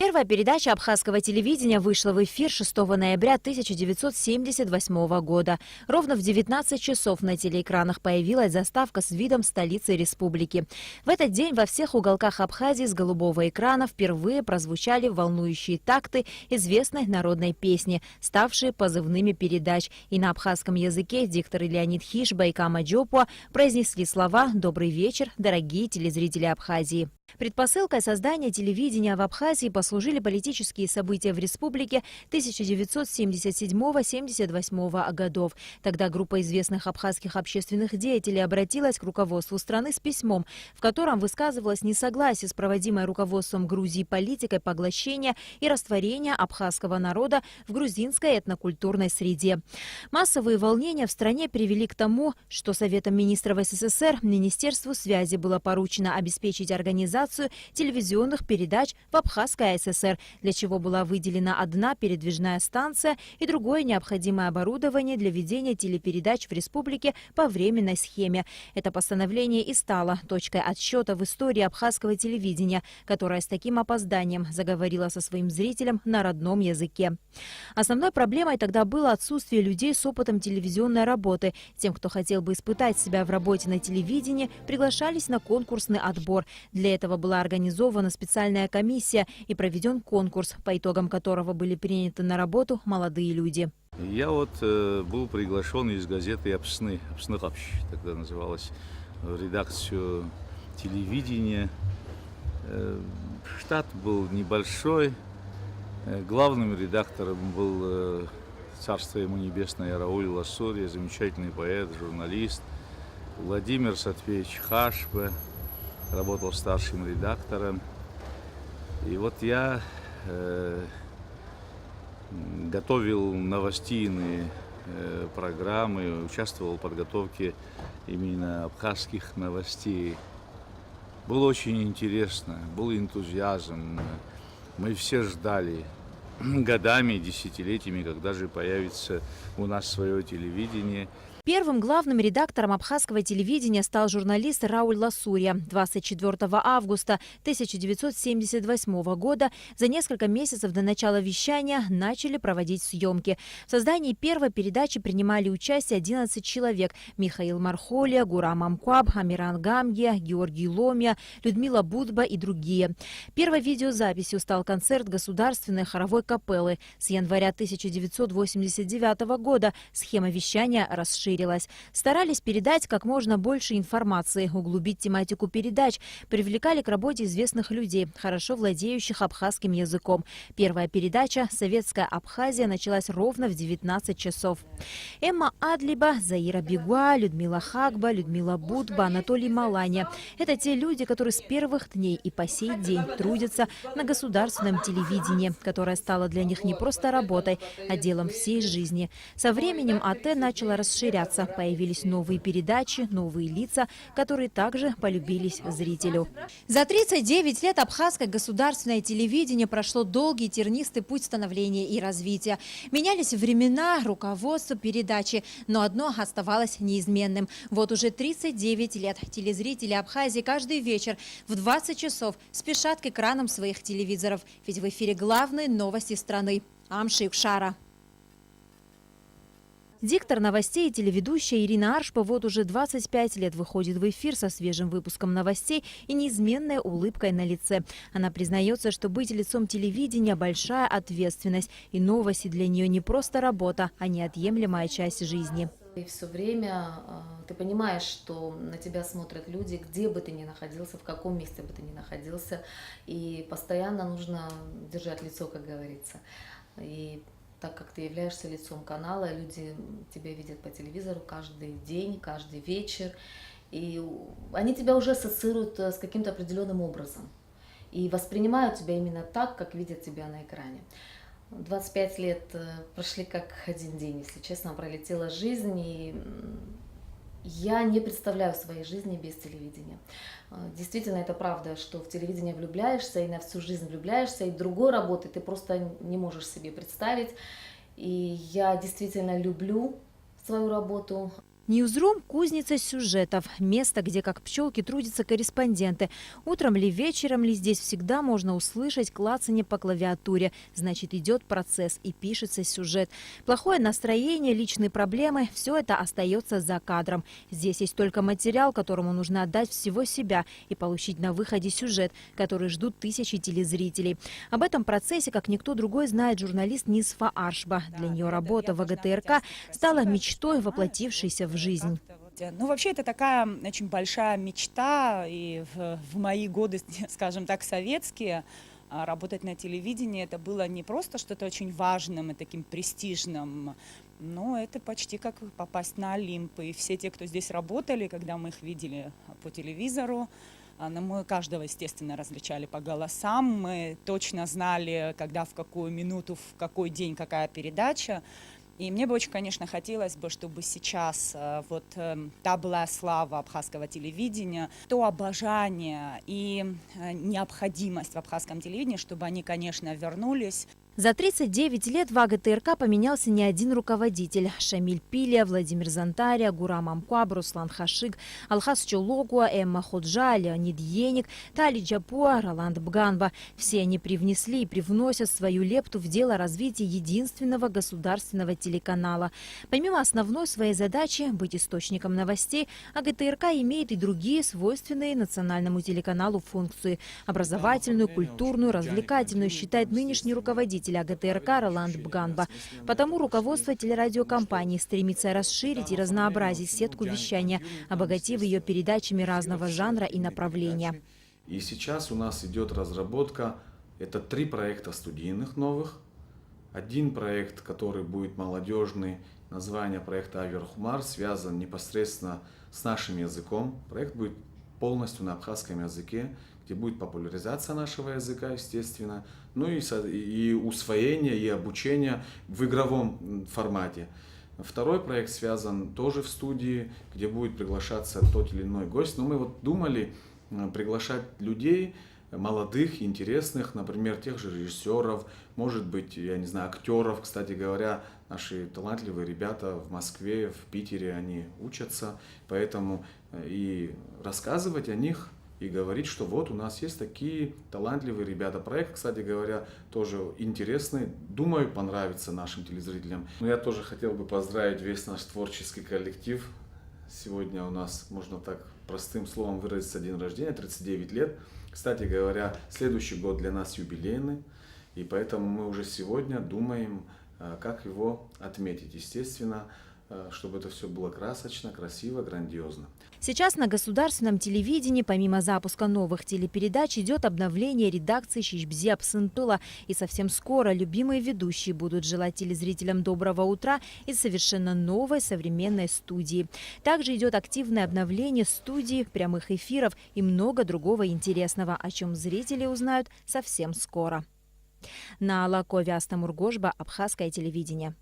Первая передача абхазского телевидения вышла в эфир 6 ноября 1978 года. Ровно в 19 часов на телеэкранах появилась заставка с видом столицы республики. В этот день во всех уголках Абхазии с голубого экрана впервые прозвучали волнующие такты известной народной песни, ставшие позывными передач. И на абхазском языке дикторы Леонид Хишба и Кама Джопуа произнесли слова «Добрый вечер, дорогие телезрители Абхазии». Предпосылкой создания телевидения в Абхазии послужили политические события в республике 1977-78 годов. Тогда группа известных абхазских общественных деятелей обратилась к руководству страны с письмом, в котором высказывалось несогласие с проводимой руководством Грузии политикой поглощения и растворения абхазского народа в грузинской этнокультурной среде. Массовые волнения в стране привели к тому, что Советом министров СССР Министерству связи было поручено обеспечить организацию телевизионных передач в Абхазской АССР, для чего была выделена одна передвижная станция и другое необходимое оборудование для ведения телепередач в республике по временной схеме. Это постановление и стало точкой отсчета в истории абхазского телевидения, которое с таким опозданием заговорило со своим зрителем на родном языке. Основной проблемой тогда было отсутствие людей с опытом телевизионной работы. Тем, кто хотел бы испытать себя в работе на телевидении, приглашались на конкурсный отбор. Для этого была организована специальная комиссия и проведен конкурс, по итогам которого были приняты на работу молодые люди. Я был приглашен из газеты «Апсны», тогда называлась, в редакцию телевидения. Штат был небольшой. Главным редактором был, царство ему небесное, Рауль Ласурья, замечательный поэт, журналист. Владимир Сатвеевич Хашбе работал старшим редактором. И я готовил новостейные программы, участвовал в подготовке именно абхазских новостей. Было очень интересно, был энтузиазм. Мы все ждали годами, десятилетиями, когда же появится у нас свое телевидение. Первым главным редактором абхазского телевидения стал журналист Рауль Ласурья. 24 августа 1978 года, за несколько месяцев до начала вещания, начали проводить съемки. В создании первой передачи принимали участие 11 человек. Михаил Мархолия, Гурам Амкуаб, Амиран Гамгия, Георгий Ломия, Людмила Будба и другие. Первой видеозаписью стал концерт Государственной хоровой капеллы. С января 1989 года схема вещания расширилась. Старались передать как можно больше информации, углубить тематику передач, привлекали к работе известных людей, хорошо владеющих абхазским языком. Первая передача «Советская Абхазия» началась ровно в 19 часов. Эмма Адлиба, Заира Бегуа, Людмила Хагба, Людмила Будба, Анатолий Маланя – это те люди, которые с первых дней и по сей день трудятся на государственном телевидении, которое стало для них не просто работой, а делом всей жизни. Со временем АТ начало расширяться. Появились новые передачи, новые лица, которые также полюбились зрителю. За 39 лет абхазское государственное телевидение прошло долгий тернистый путь становления и развития. Менялись времена, руководство передачи, но одно оставалось неизменным. Вот уже 39 лет телезрители Абхазии каждый вечер в 20 часов спешат к экранам своих телевизоров. Ведь в эфире главные новости страны. Амши Шара. Диктор новостей и телеведущая Ирина Аршпа уже 25 лет выходит в эфир со свежим выпуском новостей и неизменной улыбкой на лице. Она признается, что быть лицом телевидения – большая ответственность, и новости для нее не просто работа, а неотъемлемая часть жизни. И все время ты понимаешь, что на тебя смотрят люди, где бы ты ни находился, в каком месте бы ты ни находился, и постоянно нужно держать лицо, как говорится. И так как ты являешься лицом канала, люди тебя видят по телевизору каждый день, каждый вечер, и они тебя уже ассоциируют с каким-то определенным образом и воспринимают тебя именно так, как видят тебя на экране. 25 лет прошли как один день, если честно, пролетела жизнь, и я не представляю своей жизни без телевидения. Действительно, это правда, что в телевидение влюбляешься и на всю жизнь влюбляешься, и другой работы ты просто не можешь себе представить. И я действительно люблю свою работу. Ньюзрум – кузница сюжетов. Место, где как пчелки трудятся корреспонденты. Утром ли, вечером ли, здесь всегда можно услышать клацанье по клавиатуре. Значит, идет процесс и пишется сюжет. Плохое настроение, личные проблемы – все это остается за кадром. Здесь есть только материал, которому нужно отдать всего себя и получить на выходе сюжет, который ждут тысячи телезрителей. Об этом процессе, как никто другой, знает журналист Нисфа Аршба. Для нее работа в АГТРК стала мечтой, воплотившейся в жизнь. Ну, вообще, это такая очень большая мечта, и в мои годы, скажем так, советские, работать на телевидении, это было не просто что-то очень важным и таким престижным, но это почти как попасть на Олимп. И все те, кто здесь работали, когда мы их видели по телевизору, мы каждого, естественно, различали по голосам, мы точно знали, когда, в какую минуту, в какой день, какая передача. И мне бы очень, конечно, хотелось бы, чтобы сейчас вот та была слава абхазского телевидения, то обожание и необходимость в абхазском телевидении, чтобы они, конечно, вернулись. За 39 лет в АГТРК поменялся не один руководитель. Шамиль Пилия, Владимир Зантария, Гурам Амкуаб, Руслан Хашиг, Алхас Чулокуа, Эмма Ходжа, Леонид Еник, Тали Джапуа, Роланд Бганба. Все они привнесли и привносят свою лепту в дело развития единственного государственного телеканала. Помимо основной своей задачи быть источником новостей, АГТРК имеет и другие свойственные национальному телеканалу функции. Образовательную, культурную, развлекательную, считает нынешний руководитель АГТРК Роланд Бганба. Потому руководство телерадиокомпании стремится расширить и разнообразить сетку вещания, обогатив ее передачами разного жанра и направления. И сейчас у нас идет разработка, это 3 проекта студийных новых. Один проект, который будет молодежный, название проекта Аверхумар, связан непосредственно с нашим языком. Проект будет полностью на абхазском языке, где будет популяризация нашего языка, естественно, ну и усвоение, и обучение в игровом формате. Второй проект связан тоже в студии, где будет приглашаться тот или иной гость. Но мы вот думали приглашать людей, молодых, интересных, например, тех же режиссеров, может быть, я не знаю, актеров. Кстати говоря, наши талантливые ребята в Москве, в Питере, они учатся, поэтому и рассказывать о них, и говорить, что вот у нас есть такие талантливые ребята. Проект, кстати говоря, тоже интересный. Думаю, понравится нашим телезрителям. Но я тоже хотел бы поздравить весь наш творческий коллектив. Сегодня у нас, можно так простым словом выразиться, день рождения, 39 лет. Кстати говоря, следующий год для нас юбилейный. И поэтому мы уже сегодня думаем, как его отметить. Естественно, чтобы это все было красочно, красиво, грандиозно. Сейчас на государственном телевидении, помимо запуска новых телепередач, идет обновление редакции Шишбзи Апсынтула. И совсем скоро любимые ведущие будут желать телезрителям доброго утра из совершенно новой современной студии. Также идет активное обновление студии, прямых эфиров и много другого интересного, о чем зрители узнают совсем скоро. На Алакове Астамургошба, абхазское телевидение.